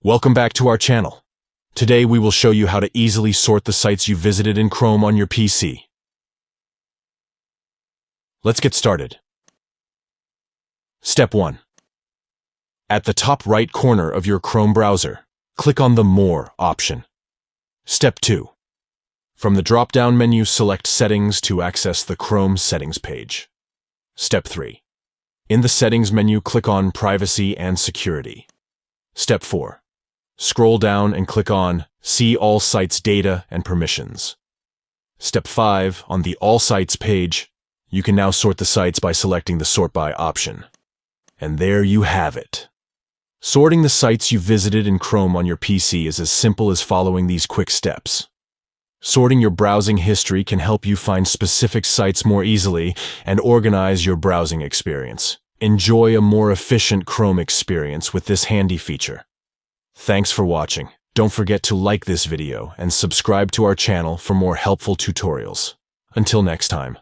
Welcome back to our channel. Today we will show you how to easily sort the sites you visited in Chrome on your PC. Let's get started. Step 1. At the top right corner of your Chrome browser, click on the More option. Step 2. From the drop-down menu, select Settings to access the Chrome Settings page. Step 3. In the Settings menu, click on Privacy and Security. Step 4. Scroll down and click on See All Sites Data and Permissions. Step 5. On the All Sites page, you can now sort the sites by selecting the Sort By option. And there you have it. Sorting the sites you visited in Chrome on your PC is as simple as following these quick steps. Sorting your browsing history can help you find specific sites more easily and organize your browsing experience. Enjoy a more efficient Chrome experience with this handy feature. Thanks for watching. Don't forget to like this video and subscribe to our channel for more helpful tutorials. Until next time.